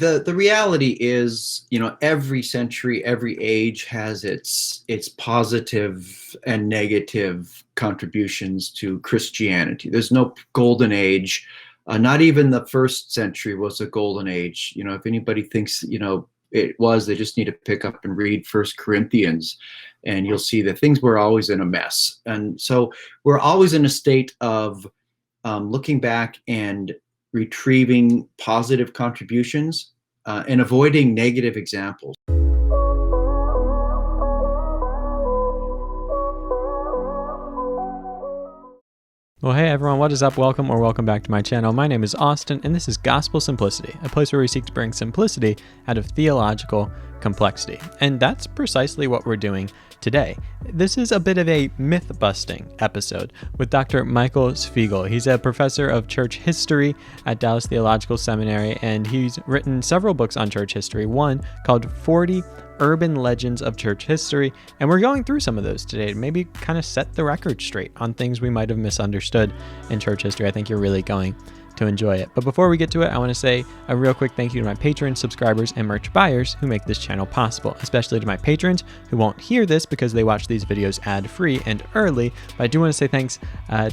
The reality is, every century, every age has its positive and negative contributions to Christianity. There's no golden age. Not even the first century was a golden age. If anybody thinks, it was, they just need to pick up and read First Corinthians, and you'll see that things were always in a mess. And so we're always in a state of looking back and retrieving positive contributions and avoiding negative examples. Well, hey everyone, what is up? Welcome or welcome back to my channel. My name is Austin, and this is Gospel Simplicity, a place where we seek to bring simplicity out of theological complexity. And that's precisely what we're doing today. This is a bit of a myth-busting episode with Dr. Michael Svigel. He's a professor of church history at Dallas Theological Seminary, and he's written several books on church history, one called 40 Urban Legends of Church History, and we're going through some of those today to maybe kind of set the record straight on things we might have misunderstood in church history. I think you're really going to enjoy it. But before we get to it, I want to say a real quick thank you to my patrons, subscribers, and merch buyers who make this channel possible, especially to my patrons who won't hear this because they watch these videos ad-free and early. But I do want to say thanks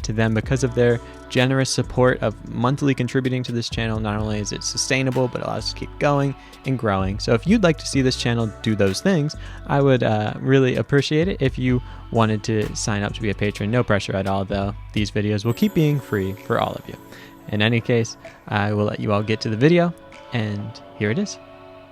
to them because of their generous support of monthly contributing to this channel. Not only is it sustainable, but it allows us to keep going and growing. So if you'd like to see this channel do those things, I would really appreciate it if you wanted to sign up to be a patron. No pressure at all, though. These videos will keep being free for all of you. In any case, I will let you all get to the video, and here it is.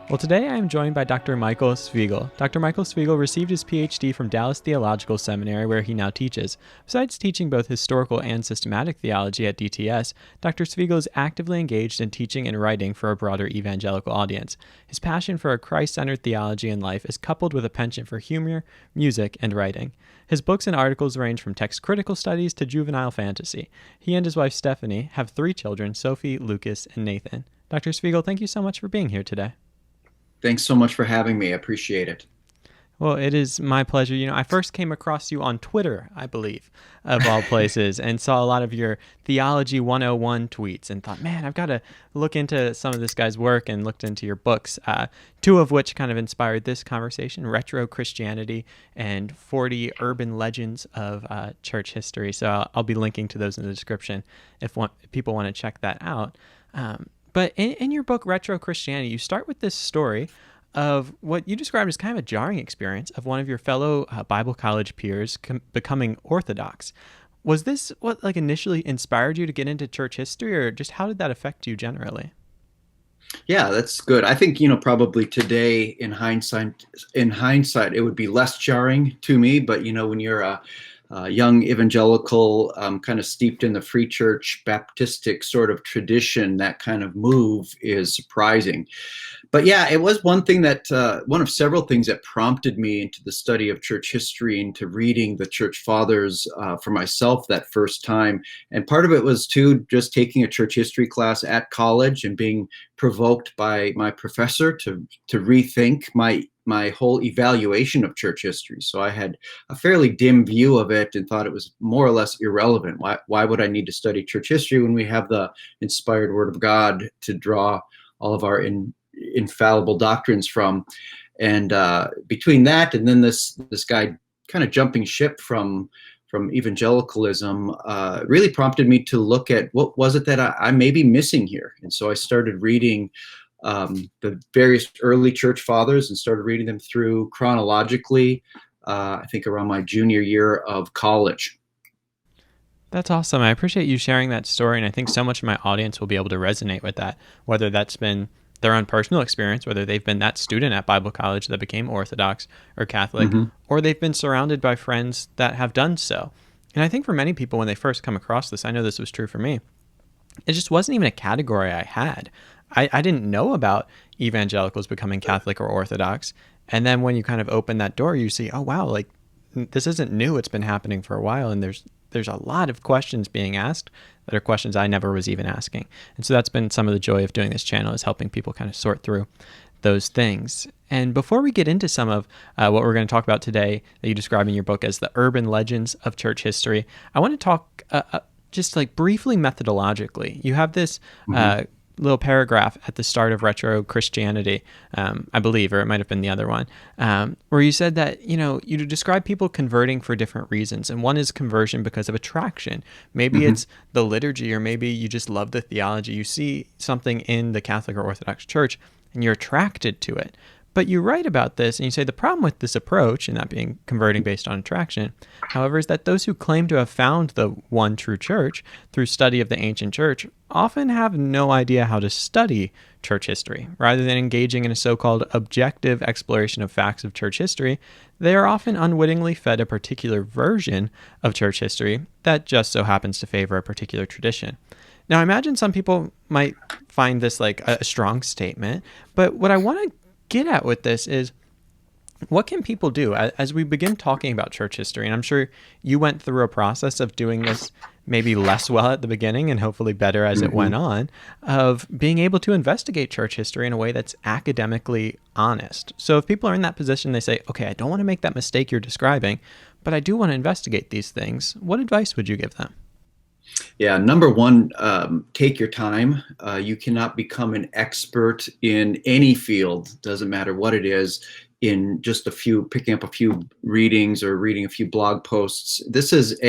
Well, today I am joined by Dr. Michael Svigel. Dr. Michael Svigel received his PhD from Dallas Theological Seminary, where he now teaches. Besides teaching both historical and systematic theology at DTS, Dr. Svigel is actively engaged in teaching and writing for a broader evangelical audience. His passion for a Christ-centered theology in life is coupled with a penchant for humor, music, and writing. His books and articles range from text-critical studies to juvenile fantasy. He and his wife Stephanie have 3 children, Sophie, Lucas, and Nathan. Dr. Svigel, thank you so much for being here today. Thanks so much for having me. I appreciate it. Well, it is my pleasure. I first came across you on Twitter, I believe, of all places, and saw a lot of your Theology 101 tweets and thought, man, I've got to look into some of this guy's work, and looked into your books, 2 of which kind of inspired this conversation, Retro Christianity and 40 Urban Legends of Church History. So I'll be linking to those in the description if people want to check that out. But in your book, Retro Christianity, you start with this story of what you described as kind of a jarring experience of one of your fellow Bible college peers becoming Orthodox. Was this what initially inspired you to get into church history, or just how did that affect you generally? Yeah, that's good. I think, probably today in hindsight, it would be less jarring to me. But, when you're a young evangelical, kind of steeped in the free church Baptistic sort of tradition, that kind of move is surprising. But yeah, it was one thing that, one of several things that prompted me into the study of church history, into reading the church fathers for myself that first time. And part of it was too, just taking a church history class at college and being provoked by my professor to rethink my whole evaluation of church history. So I had a fairly dim view of it and thought it was more or less irrelevant. Why would I need to study church history when we have the inspired Word of God to draw all of our infallible doctrines from? And between that and then this guy kind of jumping ship from evangelicalism really prompted me to look at what was it that I may be missing here. And so I started reading the various early church fathers and started reading them through chronologically, I think around my junior year of college. That's awesome. I appreciate you sharing that story, and I think so much of my audience will be able to resonate with that, whether that's been their own personal experience, whether they've been that student at Bible college that became Orthodox or Catholic, or they've been surrounded by friends that have done so. And I think for many people, when they first come across this, I know this was true for me, it just wasn't even a category I had. I didn't know about evangelicals becoming Catholic or Orthodox. And then when you kind of open that door, you see, oh, wow, this isn't new. It's been happening for a while. And there's a lot of questions being asked that are questions I never was even asking. And so that's been some of the joy of doing this channel, is helping people kind of sort through those things. And before we get into some of what we're going to talk about today that you describe in your book as the urban legends of church history, I want to talk just briefly methodologically. You have this little paragraph at the start of Retro Christianity, I believe, or it might have been the other one, where you said that, you describe people converting for different reasons. And one is conversion because of attraction. Maybe it's the liturgy, or maybe you just love the theology. You see something in the Catholic or Orthodox Church and you're attracted to it. But you write about this and you say the problem with this approach, and that being converting based on attraction, however, is that those who claim to have found the one true church through study of the ancient church often have no idea how to study church history. Rather than engaging in a so-called objective exploration of facts of church history, they are often unwittingly fed a particular version of church history that just so happens to favor a particular tradition. Now, I imagine some people might find this like a strong statement, but what I want to get at with this is, what can people do as we begin talking about church history? And I'm sure you went through a process of doing this maybe less well at the beginning and hopefully better as it went on, of being able to investigate church history in a way that's academically honest. So if people are in that position, they say, okay, I don't want to make that mistake you're describing, but I do want to investigate these things. What advice would you give them? Yeah, number one, take your time. You cannot become an expert in any field, doesn't matter what it is, in just picking up a few readings or reading a few blog posts. This is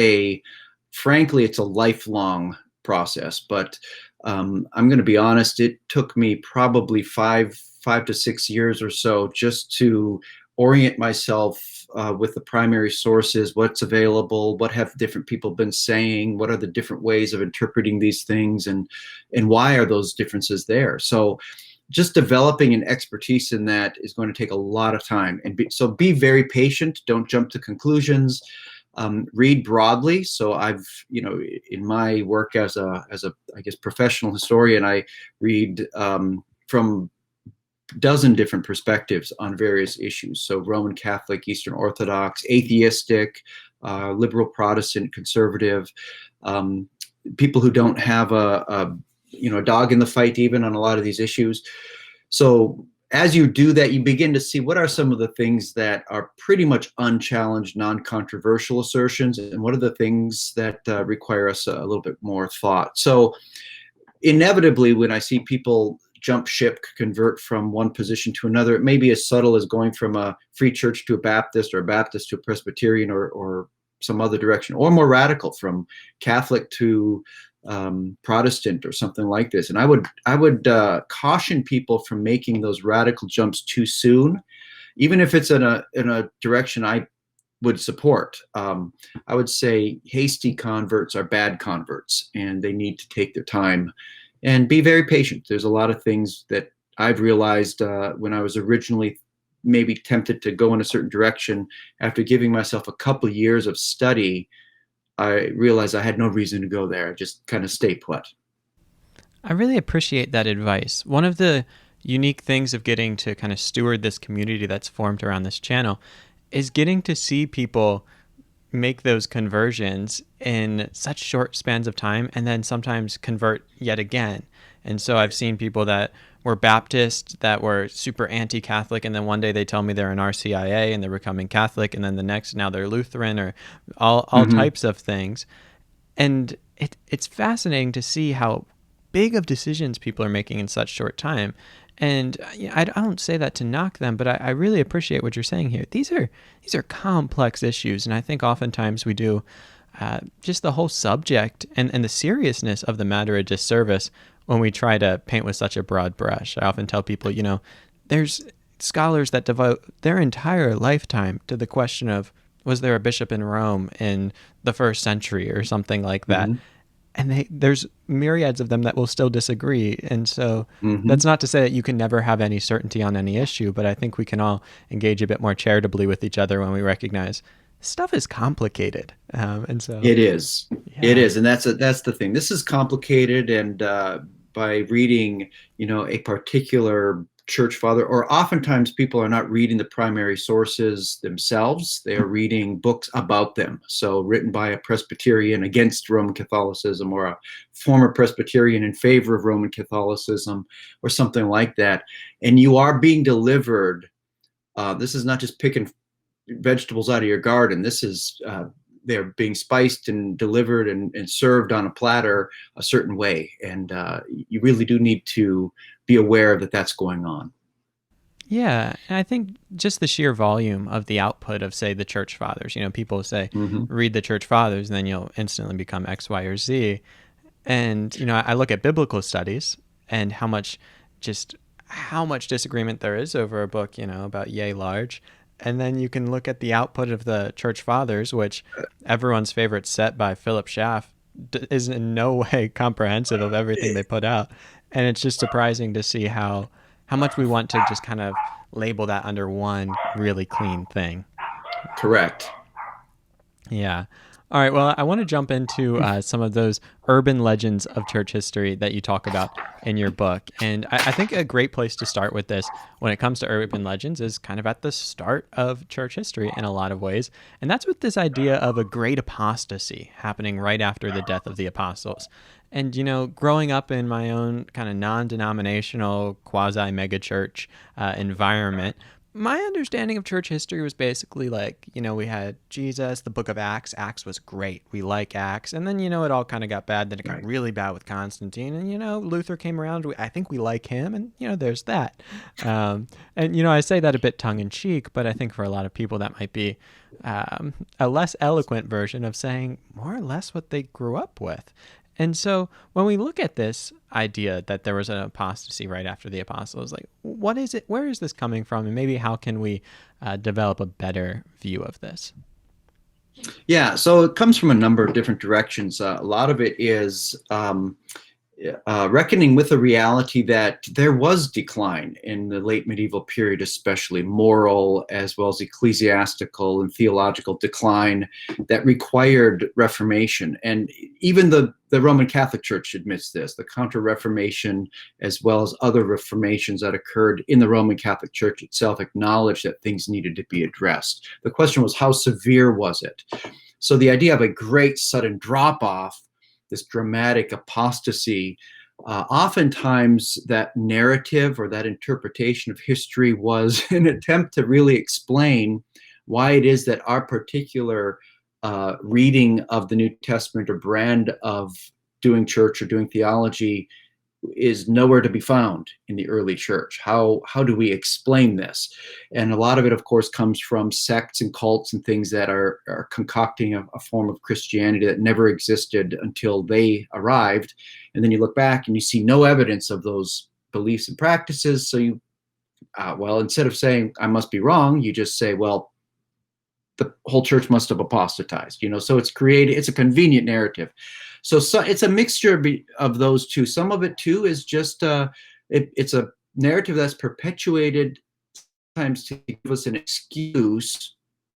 frankly, it's a lifelong process, but I'm going to be honest, it took me probably five to 6 years or so just to orient myself with the primary sources, what's available, what have different people been saying, what are the different ways of interpreting these things, and why are those differences there. So just developing an expertise in that is going to take a lot of time. And so be very patient. Don't jump to conclusions. Read broadly. So I've, in my work as a I guess, professional historian, I read from dozen different perspectives on various issues. So Roman Catholic, Eastern Orthodox, atheistic, liberal, Protestant, conservative, people who don't have a dog in the fight even on a lot of these issues. So as you do that, you begin to see what are some of the things that are pretty much unchallenged, non-controversial assertions, and what are the things that require us a little bit more thought. So inevitably, when I see people jump ship, convert from one position to another, it may be as subtle as going from a free church to a Baptist, or a Baptist to a Presbyterian, or some other direction, or more radical, from Catholic to Protestant or something like this. And I would caution people from making those radical jumps too soon, even if it's in a direction I would support. I would say hasty converts are bad converts, and they need to take their time and be very patient. There's a lot of things that I've realized when I was originally maybe tempted to go in a certain direction. After giving myself a couple years of study, I realized I had no reason to go there. I just kind of stay put. I really appreciate that advice. One of the unique things of getting to kind of steward this community that's formed around this channel is getting to see people make those conversions in such short spans of time, and then sometimes convert yet again. And so I've seen people that were Baptist that were super anti-Catholic, and then one day they tell me they're an RCIA and they're becoming Catholic, and then the next, now they're Lutheran, or all types of things. And it's fascinating to see how big of decisions people are making in such short time. And I don't say that to knock them, but I really appreciate what you're saying here. These are complex issues, and I think oftentimes we do just the whole subject and the seriousness of the matter a disservice when we try to paint with such a broad brush. I often tell people, there's scholars that devote their entire lifetime to the question of, was there a bishop in Rome in the 1st century or something like that? And there's myriads of them that will still disagree. And so that's not to say that you can never have any certainty on any issue, but I think we can all engage a bit more charitably with each other when we recognize stuff is complicated. And so it is. Yeah. It is. And that's the thing. This is complicated. And by reading, a particular church father, or oftentimes people are not reading the primary sources themselves. They are reading books about them. So written by a Presbyterian against Roman Catholicism, or a former Presbyterian in favor of Roman Catholicism, or something like that. And you are being delivered. This is not just picking vegetables out of your garden. This is they're being spiced and delivered and served on a platter a certain way. And you really do need to be aware that that's going on. Yeah, and I think just the sheer volume of the output of, say, the church fathers. People say, read the church fathers, and then you'll instantly become X, Y, or Z. And, I look at biblical studies and how much disagreement there is over a book, about yay large. And then you can look at the output of the church fathers, which everyone's favorite set by Philip Schaff is in no way comprehensive of everything they put out. And it's just surprising to see how much we want to just kind of label that under one really clean thing. Correct. Yeah. All right. Well, I want to jump into some of those urban legends of church history that you talk about in your book. And I think a great place to start with this when it comes to urban legends is kind of at the start of church history in a lot of ways. And that's with this idea of a great apostasy happening right after the death of the apostles. And, growing up in my own kind of non-denominational quasi-megachurch environment, my understanding of church history was basically like, we had Jesus, the book of Acts. Acts was great. We like Acts. And then, it all kind of got bad. Then it got really bad with Constantine. And, Luther came around. I think we like him. And, there's that. And, I say that a bit tongue in cheek, but I think for a lot of people that might be a less eloquent version of saying more or less what they grew up with. And so when we look at this idea that there was an apostasy right after the apostles, like, what is it? Where is this coming from? And maybe how can we develop a better view of this? Yeah, so it comes from a number of different directions. A lot of it is reckoning with the reality that there was decline in the late medieval period, especially moral as well as ecclesiastical and theological decline that required reformation. And even the Roman Catholic Church admits this. The Counter-Reformation, as well as other reformations that occurred in the Roman Catholic Church itself, acknowledged that things needed to be addressed. The question was, how severe was it? So the idea of a great sudden drop-off, this dramatic apostasy, oftentimes that narrative or that interpretation of history was an attempt to really explain why it is that our particular reading of the New Testament or brand of doing church or doing theology is nowhere to be found in the early church. How do we explain this? And a lot of it, of course, comes from sects and cults and things that are concocting a form of Christianity that never existed until they arrived. And then you look back and you see no evidence of those beliefs and practices. So you, instead of saying, I must be wrong, you just say, well, the whole church must have apostatized, so it's a convenient narrative. So it's a mixture of those two. Some of it too is just it's a narrative that's perpetuated sometimes to give us an excuse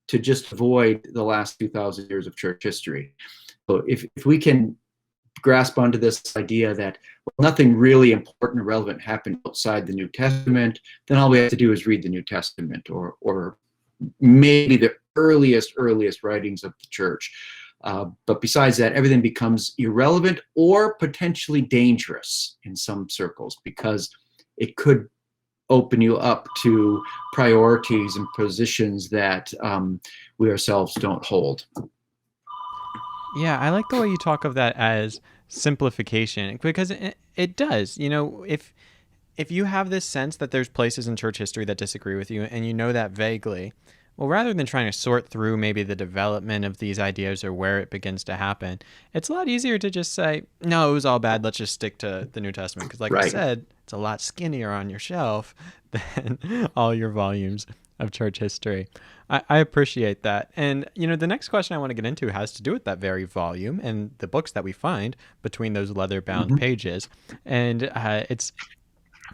to just avoid the last 2,000 years of church history. So if we can grasp onto this idea that nothing really important or relevant happened outside the New Testament, then all we have to do is read the New Testament or maybe the earliest writings of the church. But besides that, everything becomes irrelevant or potentially dangerous in some circles because it could open you up to priorities and positions that we ourselves don't hold. Yeah, I like the way you talk of that as simplification because it does. If you have this sense that there's places in church history that disagree with you and you know that vaguely, well, rather than trying to sort through maybe the development of these ideas or where it begins to happen, it's a lot easier to just say, no, it was all bad. Let's just stick to the New Testament. Because like I said, it's a lot skinnier on your shelf than all your volumes of church history. I appreciate that. And, the next question I want to get into has to do with that very volume and the books that we find between those leather-bound pages. And it's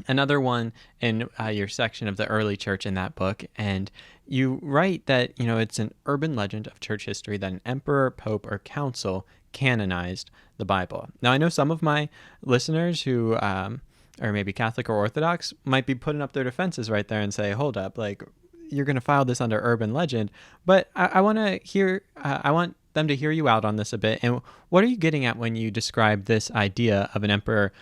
another one in your section of the early church in that book. And you write that, it's an urban legend of church history that an emperor, pope, or council canonized the Bible. Now, I know some of my listeners who are maybe Catholic or Orthodox might be putting up their defenses right there and say, hold up, like, you're going to file this under urban legend. But I want to hear, I want them to hear you out on this a bit. And what are you getting at when you describe this idea of an emperor,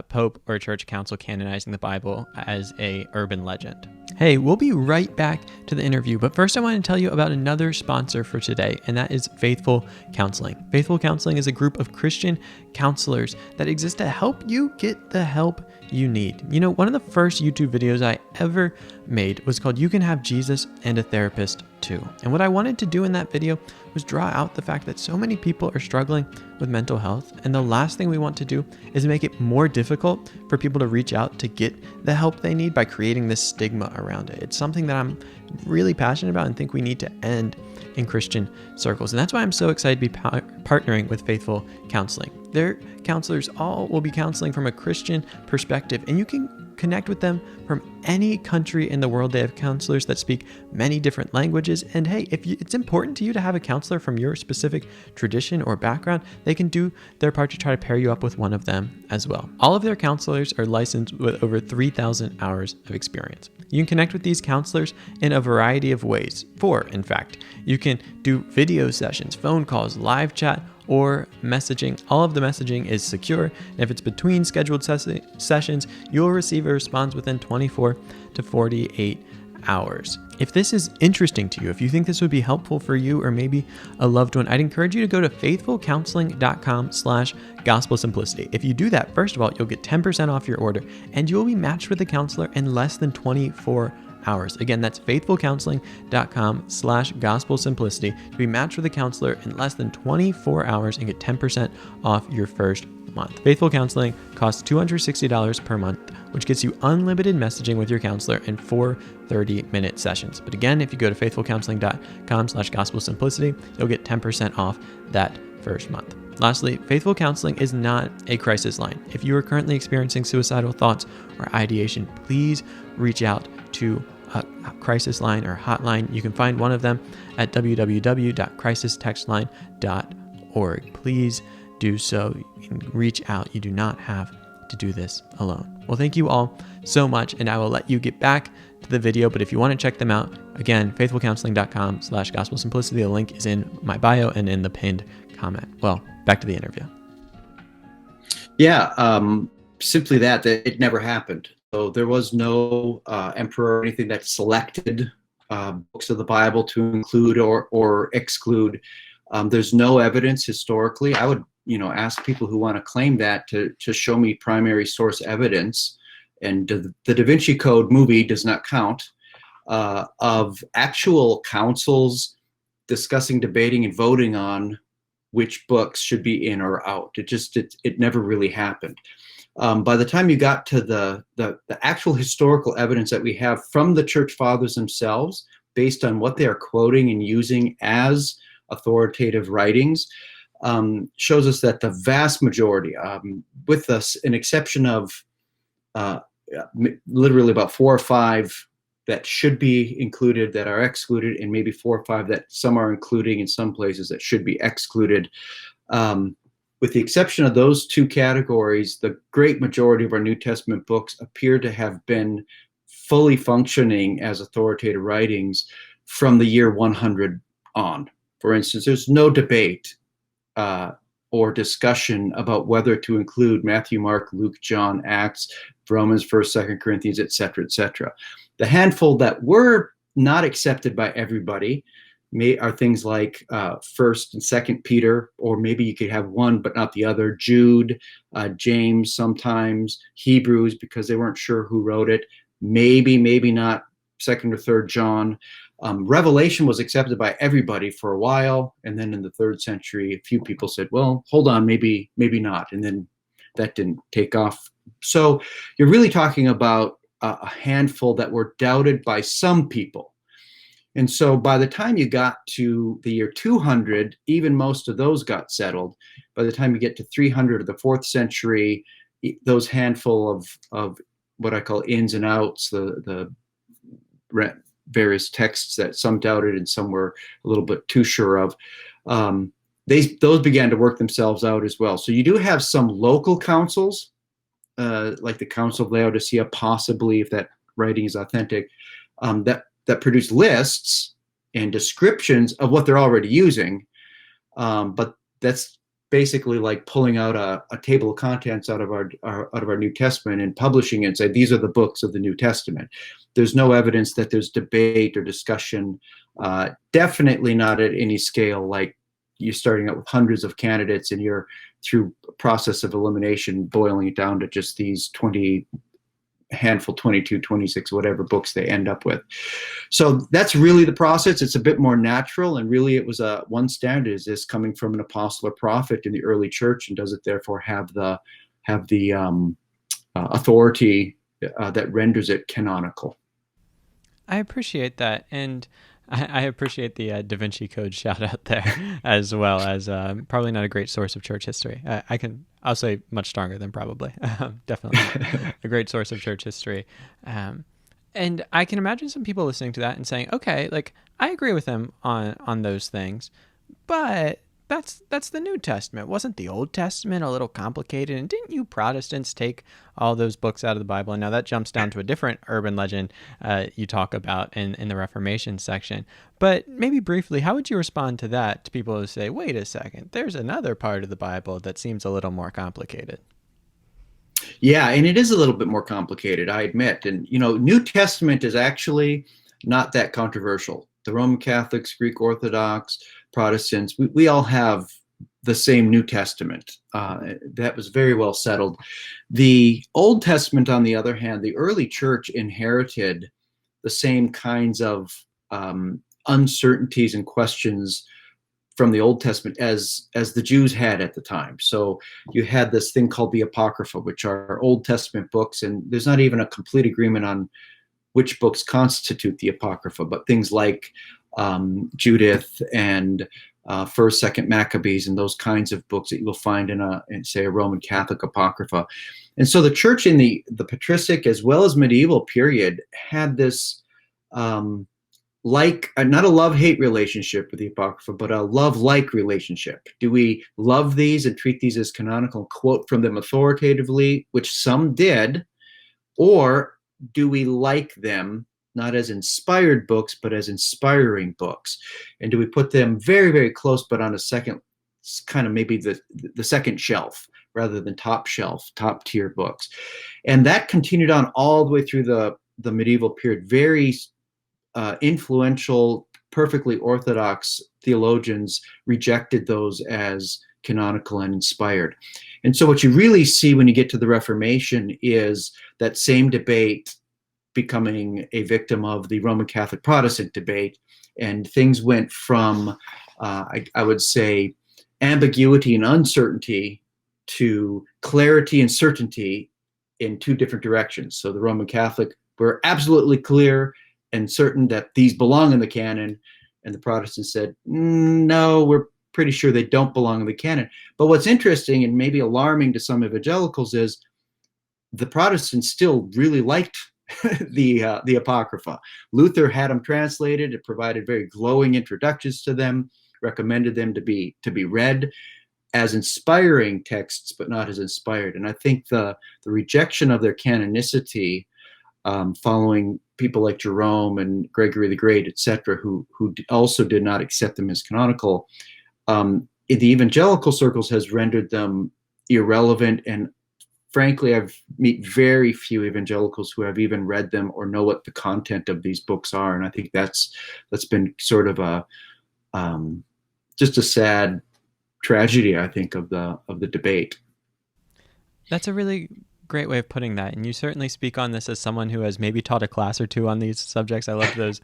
pope, or church council canonizing the Bible as a urban legend? Hey, we'll be right back to the interview, but first I want to tell you about another sponsor for today, and that is Faithful Counseling. Faithful Counseling is a group of Christian counselors that exist to help you get the help you need. You know, one of the first YouTube videos I ever made was called You Can Have Jesus and a Therapist Too. And what I wanted to do in that video was draw out the fact that so many people are struggling with mental health. And the last thing we want to do is make it more difficult for people to reach out to get the help they need by creating this stigma around it. It's something that I'm really passionate about and think we need to end in Christian circles. And that's why I'm so excited to be partnering with Faithful Counseling. Their counselors all will be counseling from a Christian perspective, and you can connect with them from any country in the world. They have counselors that speak many different languages. And hey, if it's important to you to have a counselor from your specific tradition or background, they can do their part to try to pair you up with one of them as well. All of their counselors are licensed with over 3,000 hours of experience. You can connect with these counselors in a variety of ways. In fact, you can do video sessions, phone calls, live chat, or messaging. All of the messaging is secure, and if it's between scheduled sessions, you'll receive a response within 24 to 48 hours. If this is interesting to you, if you think this would be helpful for you or maybe a loved one, I'd encourage you to go to faithfulcounseling.com/gospel simplicity. If you do that, first of all, you'll get 10% off your order, and you'll be matched with a counselor in less than 24 hours. Again, that's faithfulcounseling.com/gospel simplicity to be matched with a counselor in less than 24 hours and get 10% off your first month. Faithful Counseling costs $260 per month, which gets you unlimited messaging with your counselor in 4 30-minute sessions. But again, if you go to faithfulcounseling.com/gospel simplicity, you'll get 10% off that first month. Lastly, Faithful Counseling is not a crisis line. If you are currently experiencing suicidal thoughts or ideation, please reach out to a crisis line or hotline. You can find one of them at www.crisistextline.org. Please do so. You can reach out. You do not have to do this alone. Well, thank you all so much, and I will let you get back to the video. But if you want to check them out, again, faithfulcounseling.com/gospel simplicity. The link is in my bio and in the pinned comment. Well, back to the interview. Yeah, simply that it never happened. So there was no emperor or anything that selected books of the Bible to include or exclude. There's no evidence historically. I would, ask people who want to claim that to show me primary source evidence. And the Da Vinci Code movie does not count of actual councils discussing, debating, and voting on which books should be in or out. It never really happened. By the time you got to the actual historical evidence that we have from the church fathers themselves, based on what they are quoting and using as authoritative writings, shows us that the vast majority, with an exception of literally about 4 or 5 that should be included that are excluded, and maybe 4 or 5 that some are including in some places that should be excluded. With the exception of those 2 categories, the great majority of our New Testament books appear to have been fully functioning as authoritative writings from the year 100 on. For instance, there's no debate or discussion about whether to include Matthew, Mark, Luke, John, Acts, Romans, 1st, 2nd Corinthians, etc., etc. The handful that were not accepted by everybody are things like 1st and 2nd Peter, or maybe you could have one but not the other, Jude, James sometimes, Hebrews, because they weren't sure who wrote it, maybe not 2nd or 3rd John. Revelation was accepted by everybody for a while, and then in the 3rd century, a few people said, well, hold on, maybe not, and then that didn't take off. So you're really talking about a handful that were doubted by some people. And so by the time you got to the year 200, even most of those got settled. By the time you get to 300 of the 4th century, those handful of what I call ins and outs, the various texts that some doubted and some were a little bit too sure of, those began to work themselves out as well. So you do have some local councils, like the Council of Laodicea, possibly, if that writing is authentic, that produce lists and descriptions of what they're already using. But that's basically like pulling out a table of contents out of our New Testament and publishing it and say these are the books of the New Testament. There's no evidence that there's debate or discussion. Definitely not at any scale like you're starting out with hundreds of candidates and you're through a process of elimination boiling it down to just these 22, 26, whatever books they end up with. So that's really the process. It's a bit more natural, and really it was one standard. Is this coming from an apostle or prophet in the early church, and does it therefore have the authority that renders it canonical? I appreciate that, and I appreciate the Da Vinci Code shout out there, as well as probably not a great source of church history. I'll say much stronger than probably. Definitely a great source of church history. And I can imagine some people listening to that and saying, okay, like I agree with them on those things, but that's the New Testament. Wasn't the Old Testament a little complicated? And didn't you Protestants take all those books out of the Bible? And now that jumps down to a different urban legend you talk about in the Reformation section. But maybe briefly, how would you respond to that, to people who say, wait a second, there's another part of the Bible that seems a little more complicated? Yeah, and it is a little bit more complicated, I admit. And, New Testament is actually not that controversial. The Roman Catholics, Greek Orthodox, Protestants, we all have the same New Testament. That was very well settled. The Old Testament, on the other hand, the early church inherited the same kinds of uncertainties and questions from the Old Testament as the Jews had at the time. So you had this thing called the Apocrypha, which are Old Testament books, and there's not even a complete agreement on which books constitute the Apocrypha, but things like Judith and First, Second Maccabees and those kinds of books that you will find in say a Roman Catholic Apocrypha. And so the church in the patristic as well as medieval period had this not a love-hate relationship with the Apocrypha, but a love-like relationship. Do we love these and treat these as canonical and quote from them authoritatively, which some did, or do we like them not as inspired books, but as inspiring books? And do we put them very, very close, but on a second, kind of maybe the second shelf rather than top shelf, top tier books? And that continued on all the way through the medieval period. Very influential, perfectly orthodox theologians rejected those as canonical and inspired. And so what you really see when you get to the Reformation is that same debate becoming a victim of the Roman Catholic Protestant debate, and things went from, I would say, ambiguity and uncertainty to clarity and certainty in two different directions. So the Roman Catholic were absolutely clear and certain that these belong in the canon, and the Protestants said, no, we're pretty sure they don't belong in the canon. But what's interesting and maybe alarming to some evangelicals is the Protestants still really liked the Apocrypha. Luther had them translated. It provided very glowing introductions to them, recommended them to be read as inspiring texts, but not as inspired. And I think the rejection of their canonicity, following people like Jerome and Gregory the Great, etc., who also did not accept them as canonical, in the evangelical circles has rendered them irrelevant. And frankly, I've met very few evangelicals who have even read them or know what the content of these books are. And I think that's been sort of just a sad tragedy, I think, of the debate. That's a really great way of putting that. And you certainly speak on this as someone who has maybe taught a class or two on these subjects. I love those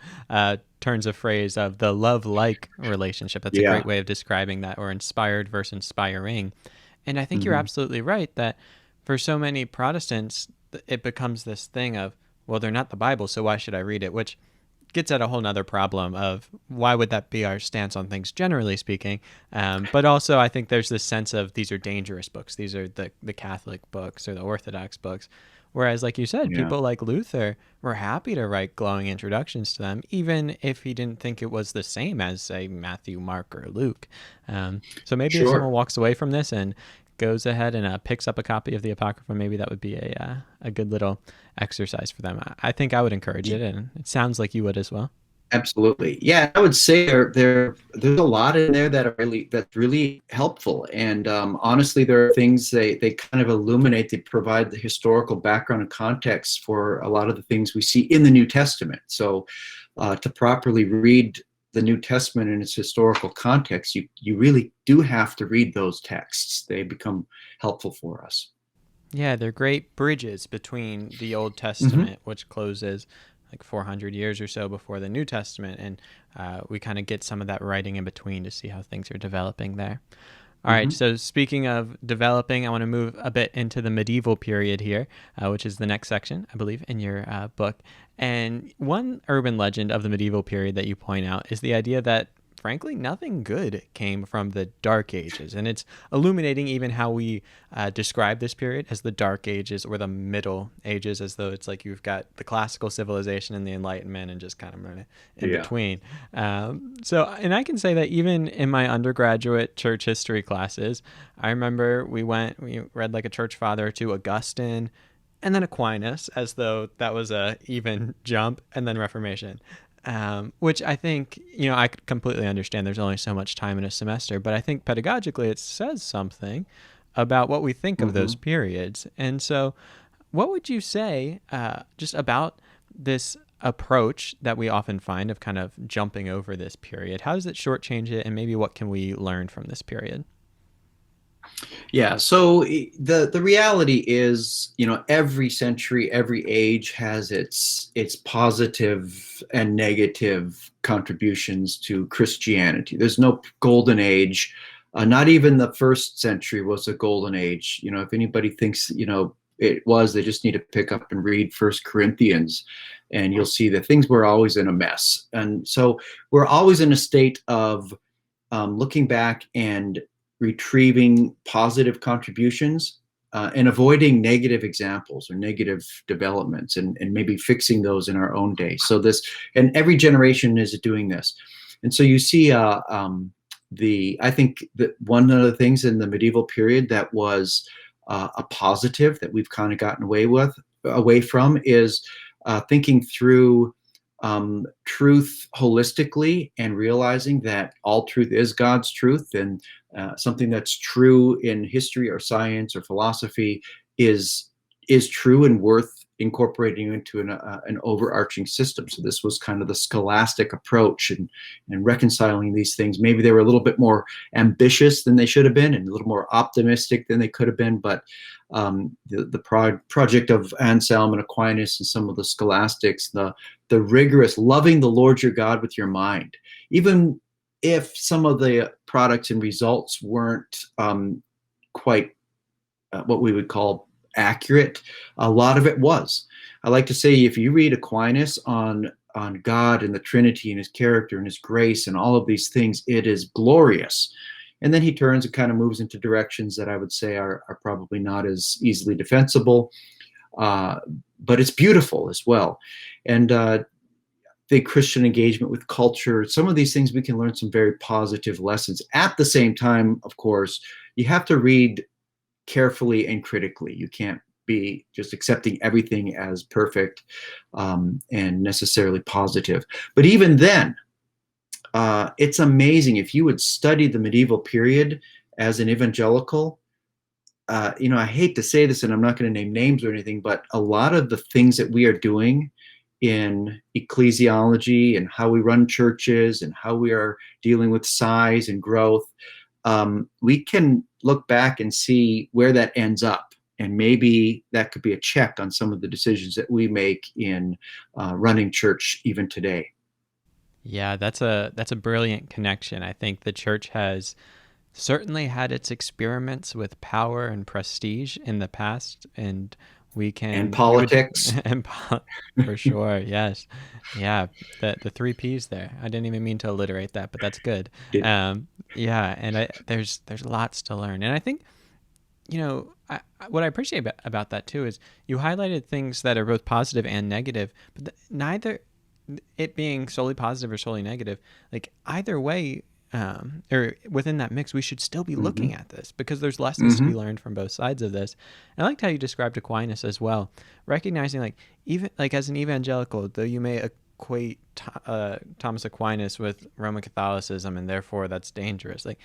turns of phrase of the love-like relationship. That's a great way of describing that, or inspired versus inspiring. And I think you're absolutely right that for so many Protestants, it becomes this thing of, well, they're not the Bible, so why should I read it? Which gets at a whole nother problem of why would that be our stance on things, generally speaking. But also I think there's this sense of these are dangerous books. These are the Catholic books or the Orthodox books. Whereas, like you said, people like Luther were happy to write glowing introductions to them, even if he didn't think it was the same as, say, Matthew, Mark, or Luke. So maybe if someone walks away from this and goes ahead and picks up a copy of the Apocrypha, maybe that would be a good little exercise for them. I think I would encourage it, and it sounds like you would as well. Absolutely. Yeah, I would say there's a lot in there that's really helpful. And honestly, there are things they kind of illuminate. They provide the historical background and context for a lot of the things we see in the New Testament. So to properly read the New Testament in its historical context, you really do have to read those texts. They become helpful for us. Yeah, they're great bridges between the Old Hmm. Testament, which closes like 400 years or so before the New Testament, and we kind of get some of that writing in between to see how things are developing there. All right, Hmm. so speaking of developing, I want to move a bit into the medieval period here, which is the next section, I believe, in your book. And one urban legend of the medieval period that you point out is the idea that, frankly, nothing good came from the Dark Ages. And it's illuminating even how we describe this period as the Dark Ages or the Middle Ages, as though it's like you've got the classical civilization and the Enlightenment and just kind of in Yeah. between. And I can say that even in my undergraduate church history classes, I remember we read like a church father to Augustine and then Aquinas, as though that was a even jump, and then Reformation. Which I think, I could completely understand. There's only so much time in a semester, but I think pedagogically it says something about what we think of those Hmm. periods. And so, what would you say just about this approach that we often find of kind of jumping over this period? How does it shortchange it, and maybe what can we learn from this period? Yeah, so the reality is, every century, every age has its positive and negative contributions to Christianity. There's no golden age. Not even the first century was a golden age. If anybody thinks, it was, they just need to pick up and read First Corinthians, and you'll see that things were always in a mess. And so we're always in a state of looking back and retrieving positive contributions and avoiding negative examples or negative developments, and maybe fixing those in our own day. So and every generation is doing this. And so you see I think that one of the things in the medieval period that was a positive that we've kind of gotten away from is thinking through truth holistically and realizing that all truth is God's truth, and something that's true in history or science or philosophy is true and worth incorporating into an overarching system. So this was kind of the scholastic approach, and reconciling these things. Maybe they were a little bit more ambitious than they should have been, and a little more optimistic than they could have been, but the project of Anselm and Aquinas and some of the scholastics, the rigorous loving the Lord your God with your mind, even if some of the products and results weren't quite what we would call accurate, a lot of it was. I like to say, if you read Aquinas on God and the Trinity and his character and his grace and all of these things, it is glorious. And then he turns and kind of moves into directions that I would say are probably not as easily defensible, uh, but it's beautiful as well. And the Christian engagement with culture, some of these things we can learn some very positive lessons. At the same time, of course, you have to read carefully and critically. You can't be just accepting everything as perfect and necessarily positive. But even then, it's amazing if you would study the medieval period as an evangelical. I hate to say this, and I'm not going to name names or anything, but a lot of the things that we are doing in ecclesiology and how we run churches and how we are dealing with size and growth, we can look back and see where that ends up. And maybe that could be a check on some of the decisions that we make in running church even today. Yeah, that's a brilliant connection. I think the church has certainly had its experiments with power and prestige in the past, and And you would politics. for sure, yes, yeah, the three P's there. I didn't even mean to alliterate that, but that's good. Did, Yeah, and there's lots to learn, and I think what I appreciate about that too is you highlighted things that are both positive and negative, but neither it being solely positive or solely negative, like either way, or within that mix, we should still be looking mm-hmm, at this because there's lessons to mm-hmm, be learned from both sides of this. And I liked how you described Aquinas as well, recognizing like even like as an evangelical, though you may equate Thomas Aquinas with Roman Catholicism, and therefore that's dangerous. Like,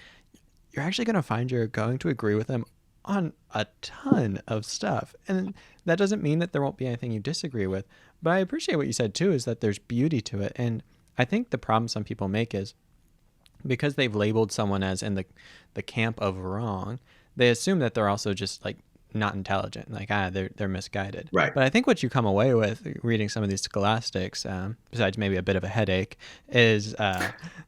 you're actually going to find you're going to agree with him on a ton of stuff. And that doesn't mean that there won't be anything you disagree with. But I appreciate what you said too, is that there's beauty to it. And I think the problem some people make is because they've labeled someone as in the camp of wrong, they assume that they're also just like not intelligent, like they're misguided. Right. But I think what you come away with reading some of these scholastics, besides maybe a bit of a headache, is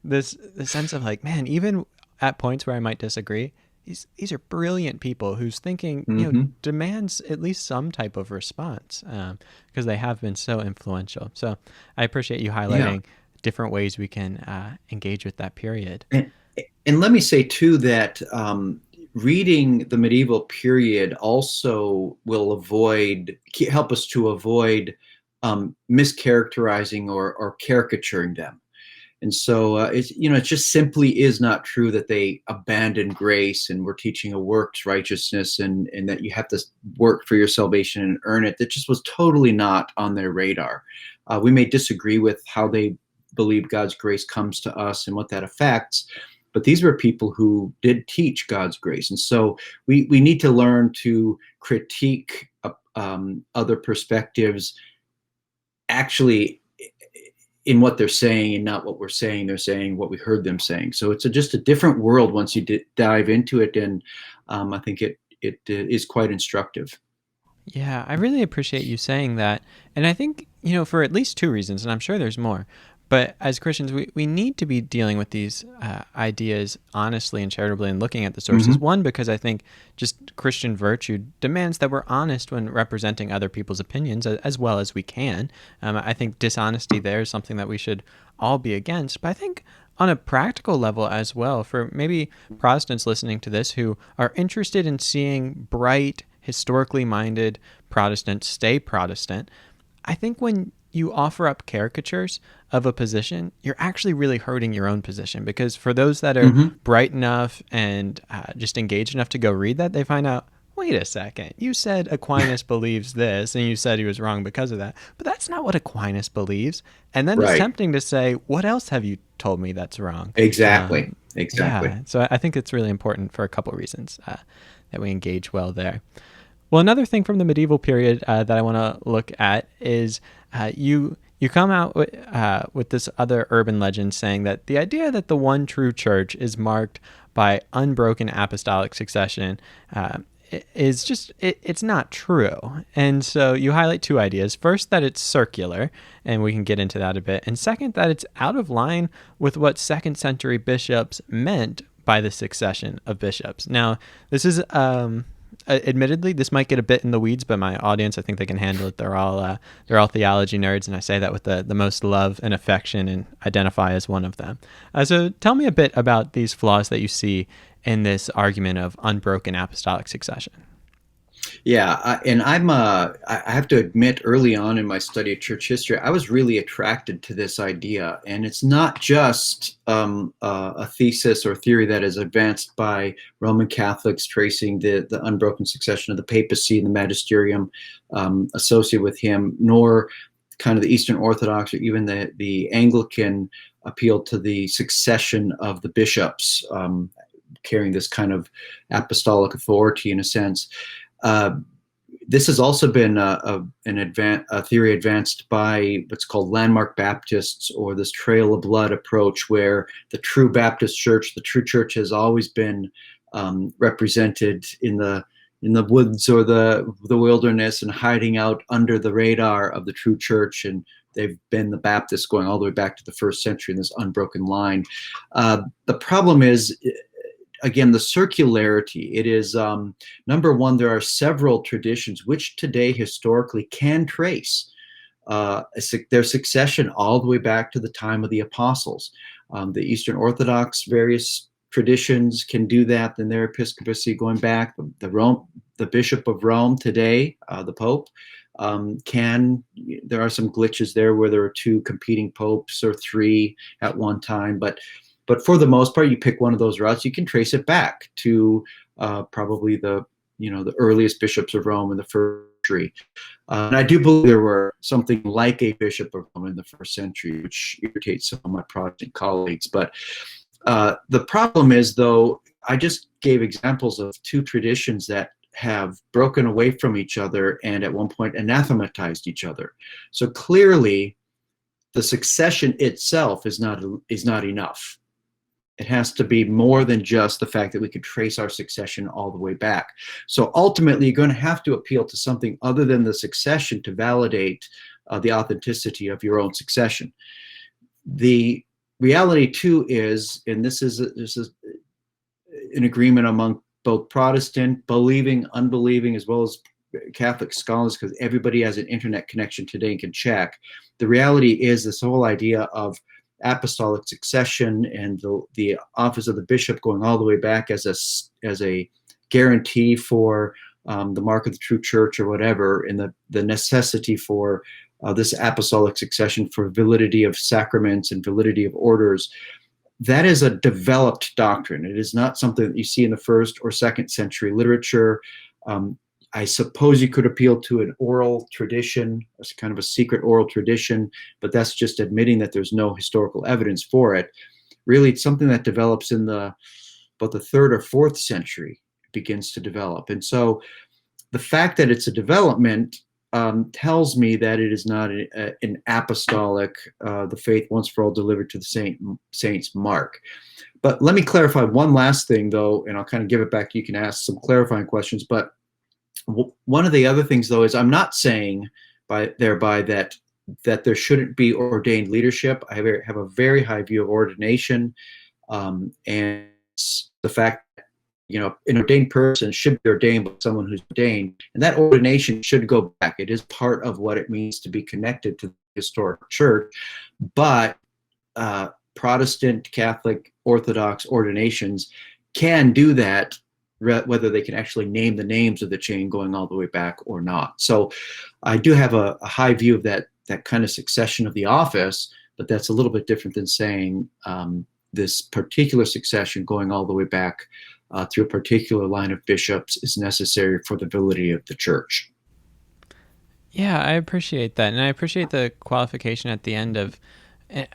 this sense of like, man, even at points where I might disagree, these are brilliant people whose thinking demands at least some type of response, because they have been so influential. So I appreciate you highlighting different ways we can engage with that period. And let me say too that reading the medieval period also will help us to avoid mischaracterizing or caricaturing them. And so it just simply is not true that they abandon grace and we're teaching a works righteousness and that you have to work for your salvation and earn it. That just was totally not on their radar. We may disagree with how they believe God's grace comes to us and what that affects, but these were people who did teach God's grace. And so we need to learn to critique other perspectives actually in what they're saying and not what we're saying. They're saying what we heard them saying. So it's just a different world once you dive into it. And I think it is quite instructive. Yeah, I really appreciate you saying that. And I think, for at least two reasons, and I'm sure there's more. But as Christians, we need to be dealing with these ideas honestly and charitably and looking at the sources. One, because I think just Christian virtue demands that we're honest when representing other people's opinions as well as we can. I think dishonesty there is something that we should all be against. But I think on a practical level as well, for maybe Protestants listening to this who are interested in seeing bright, historically minded Protestants stay Protestant, I think when you offer up caricatures of a position, you're actually really hurting your own position, because for those that are bright enough and just engaged enough to go read that, they find out, wait a second, you said Aquinas believes this and you said he was wrong because of that, but that's not what Aquinas believes. And then it's tempting to say, what else have you told me that's wrong? Exactly. Yeah, so I think it's really important for a couple of reasons that we engage well there. Well, another thing from the medieval period that I want to look at is you come out with this other urban legend saying that the idea that the one true church is marked by unbroken apostolic succession is just, it's not true. And so you highlight two ideas. First, that it's circular, and we can get into that a bit. And second, that it's out of line with what second century bishops meant by the succession of bishops. Now, this is... admittedly, this might get a bit in the weeds, but my audience, I think they can handle it. They're all theology nerds, and I say that with the most love and affection, and identify as one of them. So tell me a bit about these flaws that you see in this argument of unbroken apostolic succession. Yeah, and I have to admit, early on in my study of church history, I was really attracted to this idea. And it's not just a thesis or theory that is advanced by Roman Catholics tracing the unbroken succession of the papacy and the magisterium associated with him, nor kind of the Eastern Orthodox or even the Anglican appeal to the succession of the bishops carrying this kind of apostolic authority in a sense. This has also been a theory advanced by what's called landmark Baptists, or this trail of blood approach, where the true Baptist church, the true church, has always been represented in the woods or the wilderness and hiding out under the radar of the true church. And they've been the Baptists going all the way back to the first century in this unbroken line. The problem is, again, the circularity. It is, number one, there are several traditions which today historically can trace their succession all the way back to the time of the apostles. The Eastern Orthodox, various traditions can do that in their episcopacy going back. The Bishop of Rome today, the Pope, there are some glitches there where there are two competing popes or three at one time, but for the most part, you pick one of those routes, you can trace it back to probably the earliest bishops of Rome in the tree. And I do believe there were something like a bishop of Rome in the first century, which irritates some of my Protestant colleagues. But the problem is, though, I just gave examples of two traditions that have broken away from each other and at one point anathematized each other. So clearly, the succession itself is not enough. It has to be more than just the fact that we could trace our succession all the way back. So ultimately, you're going to have to appeal to something other than the succession to validate the authenticity of your own succession. The reality, too, is, and this is an agreement among both Protestant, believing, unbelieving, as well as Catholic scholars, because everybody has an internet connection today and can check. The reality is this whole idea of apostolic succession and the office of the bishop going all the way back as a guarantee for the mark of the true church or whatever, and the necessity for this apostolic succession for validity of sacraments and validity of orders. That is a developed doctrine. It is not something that you see in the first or second century literature. I suppose you could appeal to an oral tradition, as kind of a secret oral tradition, but that's just admitting that there's no historical evidence for it. Really, it's something that develops in about the third or fourth century, it begins to develop. And so the fact that it's a development tells me that it is not an apostolic, the faith once for all delivered to the saints mark. But let me clarify one last thing, though, and I'll kind of give it back. You can ask some clarifying questions. But one of the other things, though, is I'm not saying thereby that there shouldn't be ordained leadership. I have a very high view of ordination, and the fact that, an ordained person should be ordained by someone who's ordained, and that ordination should go back. It is part of what it means to be connected to the historic church. But Protestant, Catholic, Orthodox ordinations can do that, whether they can actually name the names of the chain going all the way back or not. So I do have a high view of that kind of succession of the office, but that's a little bit different than saying this particular succession going all the way back through a particular line of bishops is necessary for the validity of the church. Yeah, I appreciate that. And I appreciate the qualification at the end of,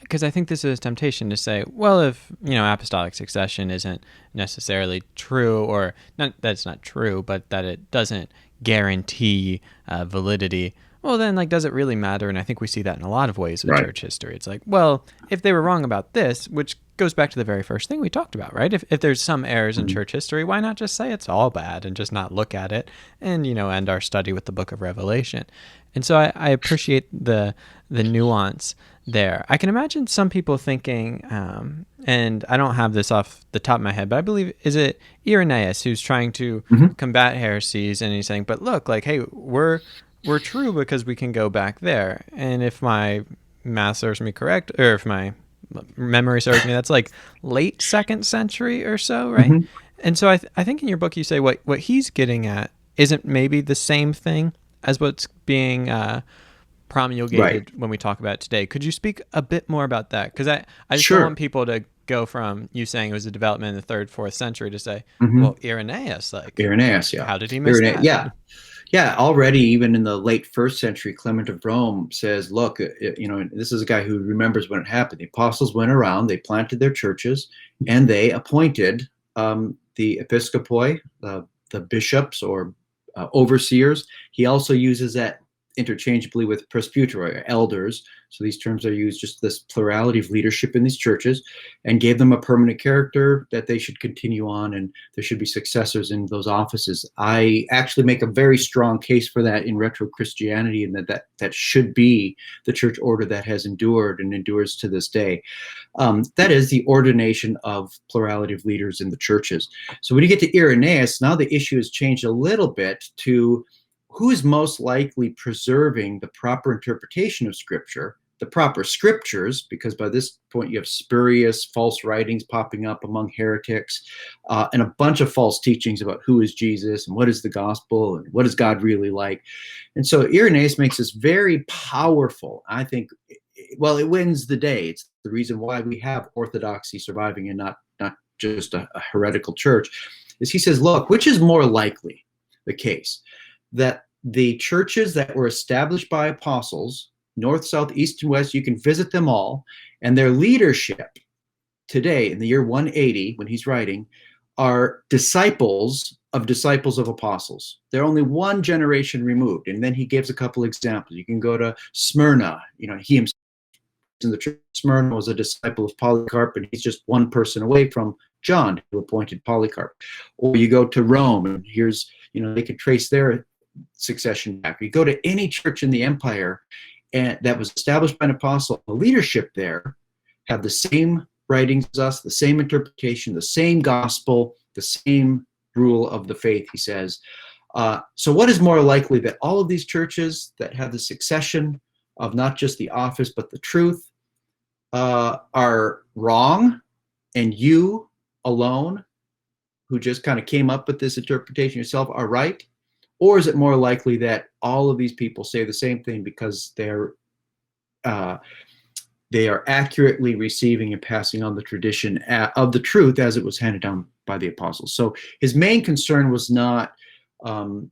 because I think this is a temptation to say, well, if, apostolic succession isn't necessarily true, or not that it's not true, but that it doesn't guarantee validity, well, then, does it really matter? And I think we see that in a lot of ways with church history. It's like, well, if they were wrong about this, which goes back to the very first thing we talked about, right? If there's some errors in church history, why not just say it's all bad and just not look at it and, end our study with the book of Revelation? And so I appreciate the nuance there. I can imagine some people thinking, and I don't have this off the top of my head, but I believe, is it Irenaeus who's trying to combat heresies, and he's saying, but look, hey, we're true because we can go back there. And if my math serves me correct, or if my memory serves me, that's late second century or so, right? And so I think in your book you say what he's getting at isn't maybe the same thing as what's being promulgated when we talk about it today. Could you speak a bit more about that? Because I just don't want people to go from you saying it was a development in the 3rd, 4th century to say, well, Irenaeus, how did he miss that? Yeah, already even in the late 1st century, Clement of Rome says, look, this is a guy who remembers when it happened. The apostles went around, they planted their churches, and they appointed the episcopoi, the bishops or overseers. He also uses that interchangeably with presbyteroi, or elders. So these terms are used, just this plurality of leadership in these churches, and gave them a permanent character that they should continue on, and there should be successors in those offices. I actually make a very strong case for that in retro Christianity, and that should be the church order that has endured and endures to this day. That is the ordination of plurality of leaders in the churches. So when you get to Irenaeus, now the issue has changed a little bit to who is most likely preserving the proper interpretation of Scripture, the proper scriptures, because by this point you have spurious false writings popping up among heretics, and a bunch of false teachings about who is Jesus and what is the gospel and what is God really like. And so Irenaeus makes this very powerful, I think, well, it wins the day. It's the reason why we have orthodoxy surviving and not just a heretical church, is he says, look, which is more likely the case? That the churches that were established by apostles, north, south, east, and west, you can visit them all, and their leadership today in the year 180, when he's writing, are disciples of apostles. They're only one generation removed. And then he gives a couple examples. You can go to Smyrna. He himself in the church of Smyrna was a disciple of Polycarp, and he's just one person away from John, who appointed Polycarp. Or you go to Rome, and here's, they can trace their succession back. You go to any church in the empire and that was established by an apostle, the leadership there have the same writings as us, the same interpretation, the same gospel, the same rule of the faith, he says. So what is more likely, that all of these churches that have the succession of not just the office but the truth are wrong, and you alone, who just kind of came up with this interpretation yourself, are right? Or is it more likely that all of these people say the same thing because they are accurately receiving and passing on the tradition of the truth as it was handed down by the apostles? So his main concern was not some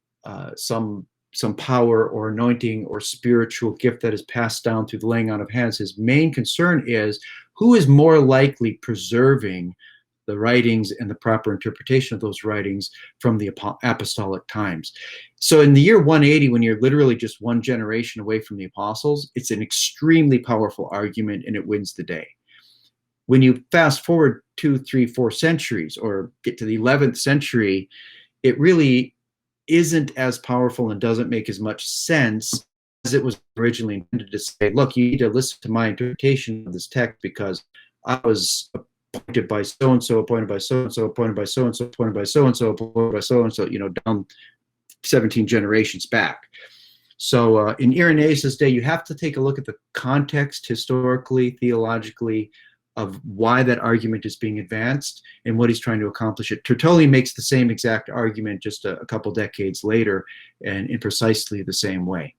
power or anointing or spiritual gift that is passed down through the laying on of hands. His main concern is who is more likely preserving the writings and the proper interpretation of those writings from the apostolic times. So in the year 180, when you're literally just one generation away from the apostles, it's an extremely powerful argument, and it wins the day. When you fast forward 2, 3, 4 centuries, or get to the 11th century, it really isn't as powerful and doesn't make as much sense as it was originally intended to say. Look, you need to listen to my interpretation of this text because I was appointed by so-and-so, appointed by so-and-so, appointed by so-and-so, appointed by so-and-so, appointed by so-and-so, down 17 generations back. So in Irenaeus' day, you have to take a look at the context historically, theologically, of why that argument is being advanced and what he's trying to accomplish. Tertullian makes the same exact argument just a couple decades later, and in precisely the same way.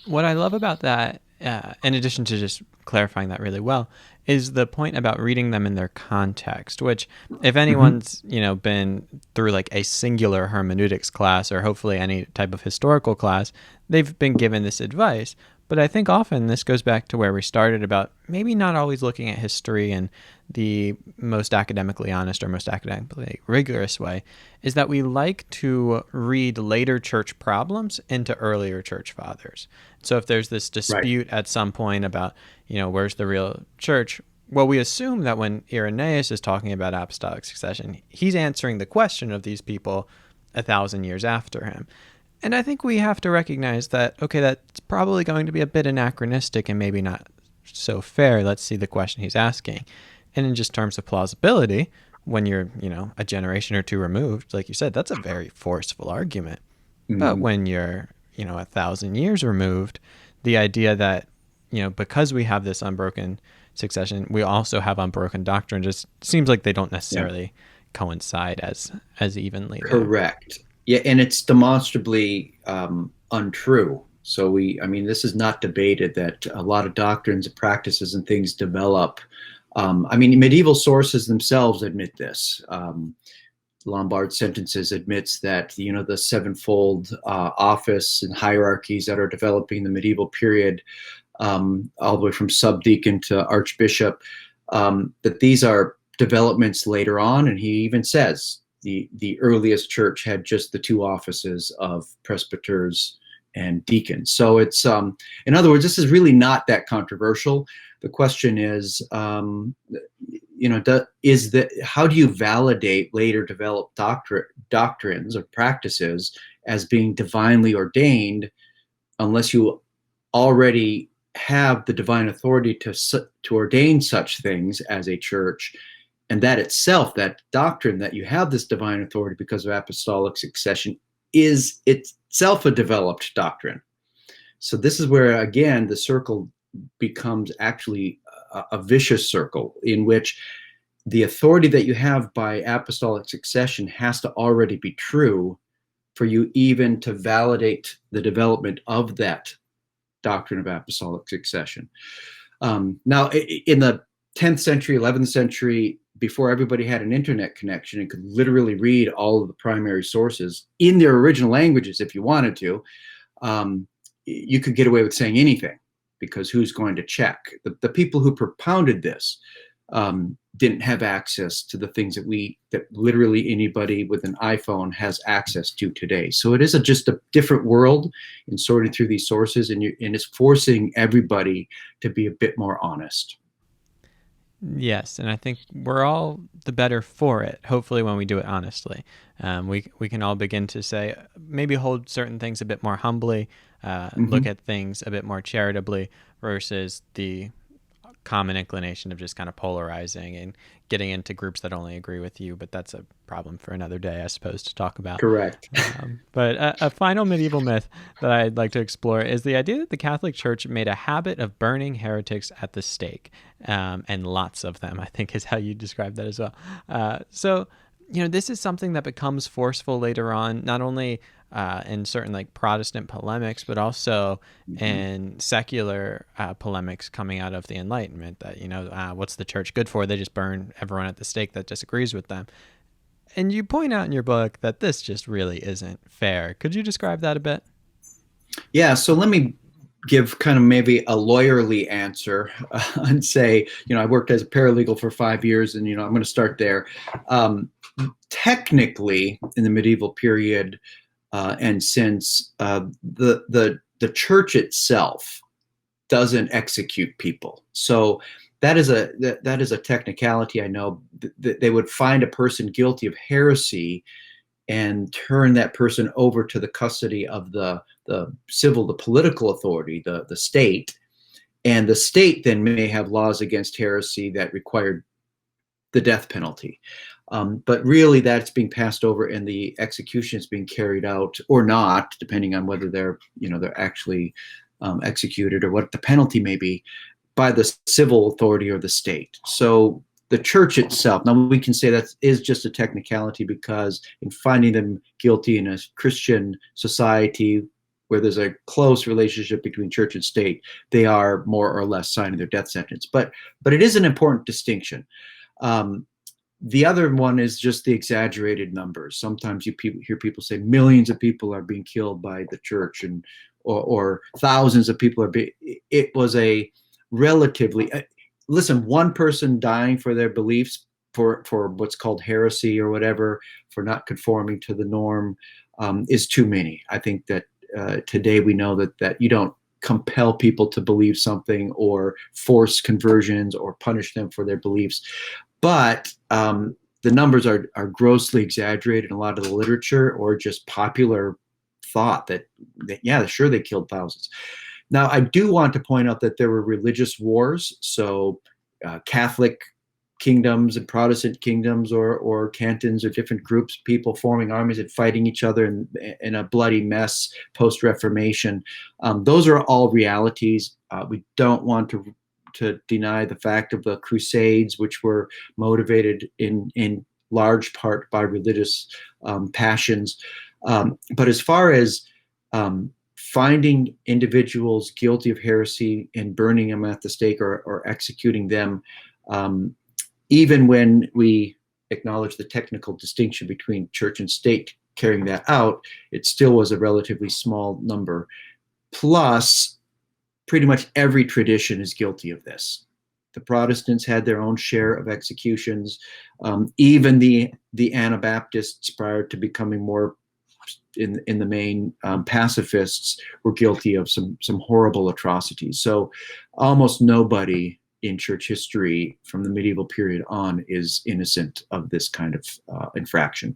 What I love about that, in addition to just clarifying that really well, is the point about reading them in their context, which if anyone's, been through like a singular hermeneutics class or hopefully any type of historical class, they've been given this advice. But I think often this goes back to where we started about maybe not always looking at history in the most academically honest or most academically rigorous way, is that we like to read later church problems into earlier church fathers. So if there's this dispute at some point about, where's the real church, well, we assume that when Irenaeus is talking about apostolic succession, he's answering the question of these people 1,000 years after him. And I think we have to recognize that, okay, that's probably going to be a bit anachronistic and maybe not so fair. Let's see the question he's asking. And in just terms of plausibility, when you're, a generation or two removed, like you said, that's a very forceful argument. Mm-hmm. But when you're, 1,000 years removed, the idea that, because we have this unbroken succession, we also have unbroken doctrine just seems like they don't necessarily coincide as evenly. Correct. There. Yeah, and it's demonstrably untrue. So this is not debated that a lot of doctrines and practices and things develop. Medieval sources themselves admit this. Lombard Sentences admits that, the sevenfold office and hierarchies that are developing in the medieval period, all the way from subdeacon to archbishop, that these are developments later on. And he even says, the earliest church had just the 2 offices of presbyters and deacons. So it's, in other words, this is really not that controversial. The question is, how do you validate later developed doctrines or practices as being divinely ordained unless you already have the divine authority to ordain such things as a church? And that itself, that doctrine that you have this divine authority because of apostolic succession, is itself a developed doctrine. So this is where, again, the circle becomes actually a vicious circle in which the authority that you have by apostolic succession has to already be true for you even to validate the development of that doctrine of apostolic succession. Now, in the 10th century, 11th century, before everybody had an internet connection and could literally read all of the primary sources in their original languages if you wanted to, you could get away with saying anything, because who's going to check? The people who propounded this didn't have access to the things that literally anybody with an iPhone has access to today. So it is just a different world in sorting through these sources, and it's forcing everybody to be a bit more honest. Yes, and I think we're all the better for it, hopefully, when we do it honestly. We can all begin to say, maybe hold certain things a bit more humbly, look at things a bit more charitably, versus the common inclination of just kind of polarizing and getting into groups that only agree with you. But that's a problem for another day, I suppose, to talk about. Correct. But a final medieval myth that I'd like to explore is the idea that the Catholic Church made a habit of burning heretics at the stake, and lots of them, I think, is how you describe that as well. So, this is something that becomes forceful later on, not only in certain like Protestant polemics, but also in secular polemics coming out of the Enlightenment, that, what's the church good for? They just burn everyone at the stake that disagrees with them. And you point out in your book that this just really isn't fair. Could you describe that a bit? Yeah, so let me give kind of maybe a lawyerly answer and say, I worked as a paralegal for 5 years, and, I'm going to start there. Technically, in the medieval period, and since the church itself doesn't execute people, so that is a technicality. I know they would find a person guilty of heresy and turn that person over to the custody of the political authority, the state, and the state then may have laws against heresy that required the death penalty. But really, that's being passed over, and the execution is being carried out or not, depending on whether they're actually executed or what the penalty may be, by the civil authority or the state. So the church itself, now we can say that is just a technicality, because in finding them guilty in a Christian society where there's a close relationship between church and state, they are more or less signing their death sentence. But it is an important distinction. The other one is just the exaggerated numbers. Sometimes you hear people say millions of people are being killed by the church, or thousands of people are being. It was a relatively, listen, one person dying for their beliefs, for what's called heresy or whatever, for not conforming to the norm, is too many. I think that today we know that you don't compel people to believe something or force conversions or punish them for their beliefs. But the numbers are grossly exaggerated in a lot of the literature, or just popular thought that yeah, sure, they killed thousands. Now, I do want to point out that there were religious wars. So Catholic kingdoms and Protestant kingdoms, or cantons, or different groups, people forming armies and fighting each other in a bloody mess post-Reformation. Those are all realities. We don't want to deny the fact of the crusades, which were motivated in large part by religious passions. But as far as finding individuals guilty of heresy and burning them at the stake, or executing them, even when we acknowledge the technical distinction between church and state carrying that out, it still was a relatively small number. Plus, pretty much every tradition is guilty of this. The Protestants had their own share of executions. Even the Anabaptists, prior to becoming more in the main pacifists, were guilty of some horrible atrocities. So almost nobody in church history from the medieval period on is innocent of this kind of infraction.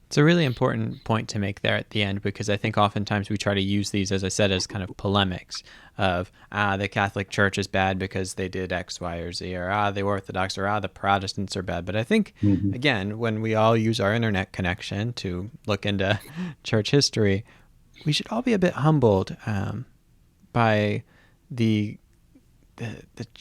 It's a really important point to make there at the end, because I think oftentimes we try to use these, as I said, as kind of polemics of, the Catholic Church is bad because they did X, Y, or Z, or the Orthodox, or the Protestants are bad. But I think, again, when we all use our internet connection to look into church history, we should all be a bit humbled by the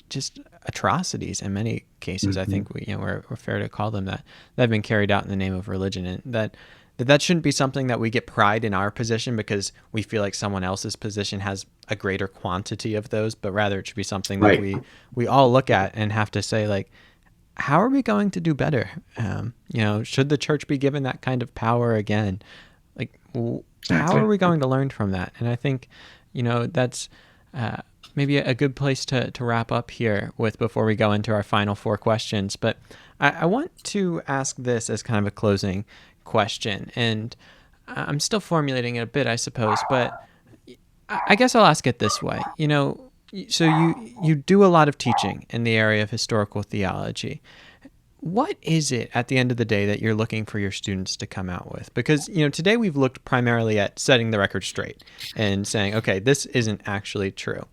just atrocities in many cases. I think we're fair to call them that have been carried out in the name of religion, and that shouldn't be something that we get pride in our position because we feel like someone else's position has a greater quantity of those, but rather it should be something that we all look at and have to say, like, how are we going to do better? Should the church be given that kind of power again? Like, how are Exactly. we going to learn from that? And I think, that's maybe a good place to wrap up here with before we go into our final four questions. But I want to ask this as kind of a closing question. And I'm still formulating it a bit, I suppose, but I guess I'll ask it this way. So you do a lot of teaching in the area of historical theology. What is it at the end of the day that you're looking for your students to come out with? Because, today we've looked primarily at setting the record straight and saying, okay, this isn't actually true.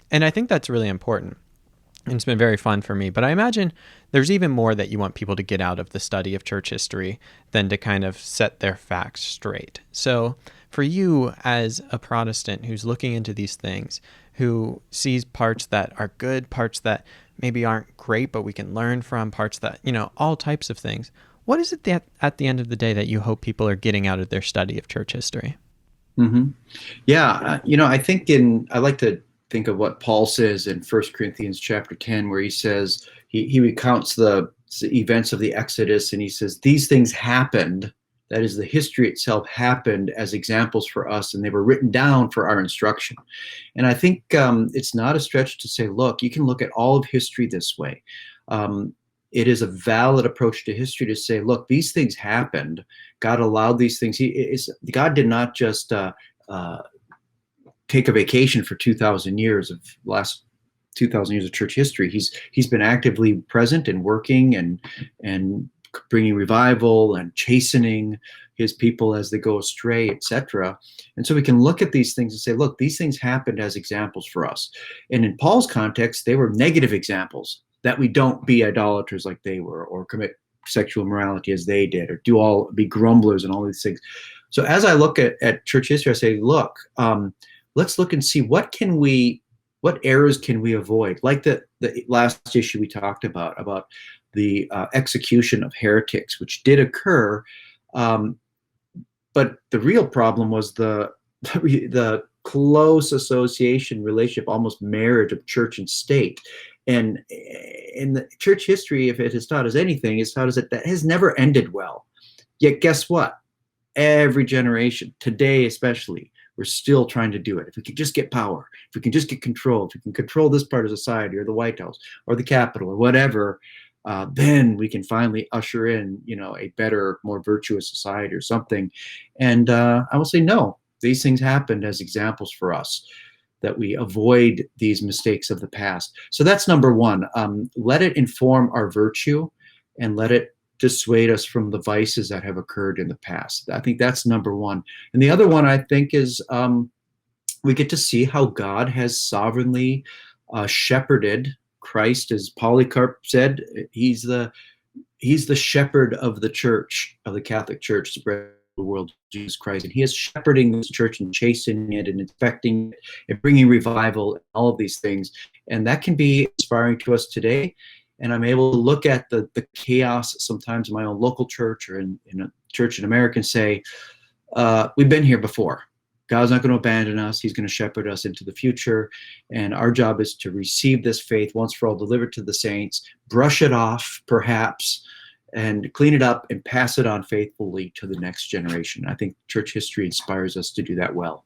And I think that's really important. And it's been very fun for me. But I imagine there's even more that you want people to get out of the study of church history than to kind of set their facts straight. So for you as a Protestant who's looking into these things, who sees parts that are good, parts that maybe aren't great, but we can learn from, parts that, all types of things, what is it that at the end of the day that you hope people are getting out of their study of church history? Mm-hmm. Yeah, I think I like to think of what Paul says in 1 Corinthians chapter 10, where he says, he recounts the events of the Exodus, and he says, these things happened, that is, the history itself happened as examples for us, and they were written down for our instruction. And I think it's not a stretch to say, look, you can look at all of history this way. It is a valid approach to history to say, look, these things happened. God allowed these things. God did not just take a vacation for 2,000 years of last 2,000 years of church history. He's been actively present and working and bringing revival and chastening his people as they go astray, etc. And so we can look at these things and say, look, these things happened as examples for us. And in Paul's context, they were negative examples, that we don't be idolaters like they were, or commit sexual immorality as they did, or be grumblers and all these things. So as I look at church history, I say, look, let's look and see what errors can we avoid? Like the last issue we talked about the execution of heretics, which did occur, but the real problem was the close association, relationship, almost marriage of church and state. And in the church history, if it has taught us anything, it's taught us that has never ended well. Yet guess what? Every generation, today especially, we're still trying to do it. If we can just get power, if we can just get control, if we can control this part of society or the White House or the Capitol or whatever, then we can finally usher in, a better, more virtuous society or something. And I will say, no, these things happened as examples for us, that we avoid these mistakes of the past. So that's number one. Let it inform our virtue, and let it dissuade us from the vices that have occurred in the past. I think that's number one. And the other one, I think, is we get to see how God has sovereignly shepherded Christ. As Polycarp said, he's the shepherd of the church, of the Catholic Church, spread the world, Jesus Christ. And he is shepherding this church and chastening it and inspecting it and bringing revival and all of these things. And that can be inspiring to us today. And I'm able to look at the chaos sometimes in my own local church or in a church in America and say, we've been here before. God's not going to abandon us. He's going to shepherd us into the future. And our job is to receive this faith once for all, delivered to the saints, brush it off, perhaps, and clean it up and pass it on faithfully to the next generation. I think church history inspires us to do that well.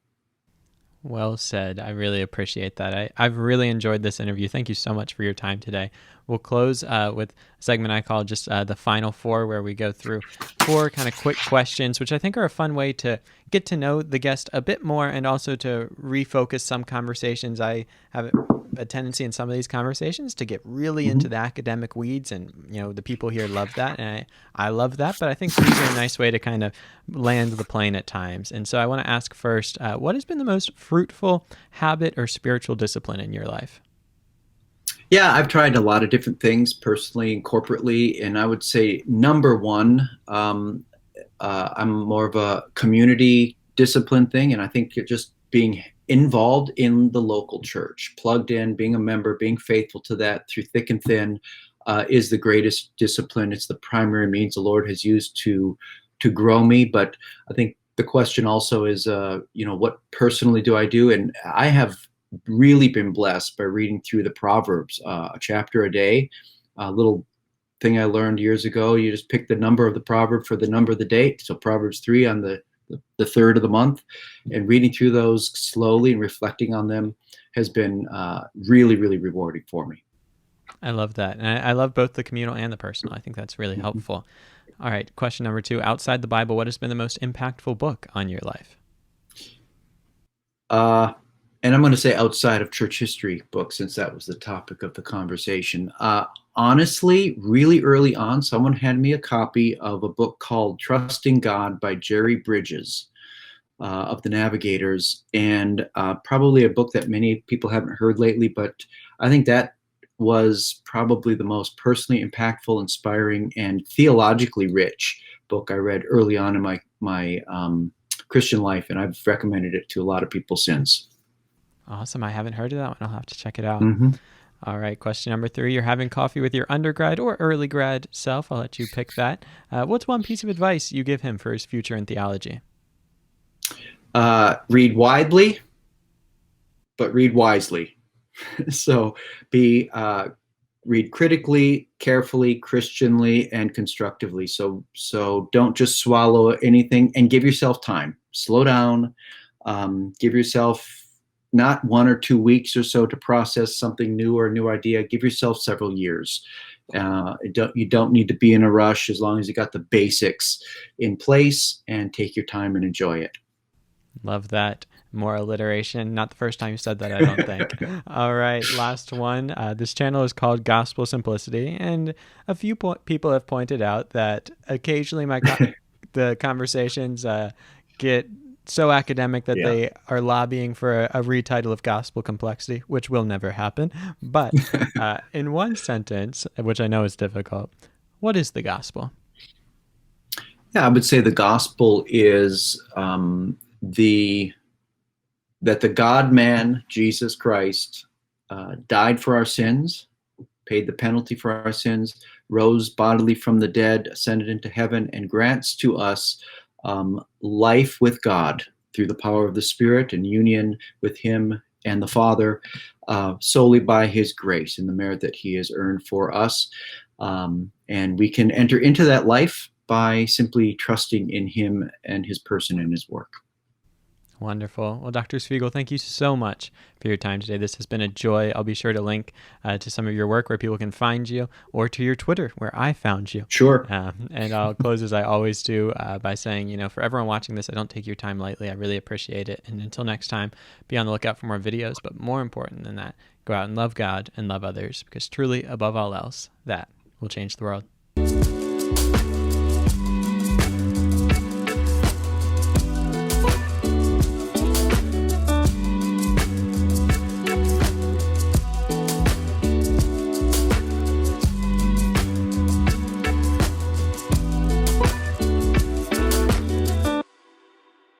Well said. I really appreciate that. I've really enjoyed this interview. Thank you so much for your time today. We'll close with a segment I call just the final four, where we go through four kind of quick questions, which I think are a fun way to get to know the guest a bit more and also to refocus some conversations. I have a tendency in some of these conversations to get really into the academic weeds, and the people here love that, and I love that, but I think these are a nice way to kind of land the plane at times. And so I want to ask first, what has been the most fruitful habit or spiritual discipline in your life? Yeah, I've tried a lot of different things personally and corporately, and I would say number one, I'm more of a community discipline thing, and I think just being involved in the local church, plugged in, being a member, being faithful to that through thick and thin, is the greatest discipline. It's the primary means the Lord has used to grow me. But I think the question also is, what personally do I do? And I have really been blessed by reading through the Proverbs, a chapter a day, a little thing I learned years ago. You just pick the number of the proverb for the number of the date. So Proverbs 3 on the third of the month, and reading through those slowly and reflecting on them has been really, really rewarding for me. I love that. And I love both the communal and the personal. I think that's really helpful. All right, question number 2. Outside the Bible, what has been the most impactful book on your life? And I'm going to say outside of church history books, since that was the topic of the conversation. Honestly, really early on, someone handed me a copy of a book called Trusting God by Jerry Bridges of the Navigators, and probably a book that many people haven't heard lately, but I think that was probably the most personally impactful, inspiring, and theologically rich book I read early on in my Christian life, and I've recommended it to a lot of people since. Awesome. I haven't heard of that one. I'll have to check it out. Mm-hmm. All right, question number 3. You're having coffee with your undergrad or early grad self. I'll let you pick that. What's one piece of advice you give him for his future in theology? Read widely, but read wisely. So read critically, carefully, Christianly, and constructively. So don't just swallow anything, and give yourself time. Slow down. Give yourself not 1 or 2 weeks or so to process something new or a new idea. Give yourself several years. You don't need to be in a rush, as long as you got the basics in place, and take your time and enjoy it. Love that. More alliteration. Not the first time you said that, I don't think. All right, last one. This channel is called Gospel Simplicity, and a few people have pointed out that occasionally the conversations get so academic that they are lobbying for a retitle of Gospel Complexity, which will never happen. But in one sentence, which I know is difficult, what is the gospel? Yeah, I would say the gospel is that the God-man, Jesus Christ, died for our sins, paid the penalty for our sins, rose bodily from the dead, ascended into heaven, and grants to us life with God through the power of the Spirit and union with Him and the Father, solely by His grace and the merit that He has earned for us. And we can enter into that life by simply trusting in Him and His person and His work. Wonderful. Well, Dr. Svigel, thank you so much for your time today. This has been a joy. I'll be sure to link to some of your work where people can find you, or to your Twitter where I found you. Sure. And I'll close, as I always do, by saying, for everyone watching this, I don't take your time lightly. I really appreciate it. And until next time, be on the lookout for more videos. But more important than that, go out and love God and love others, because truly, above all else, that will change the world.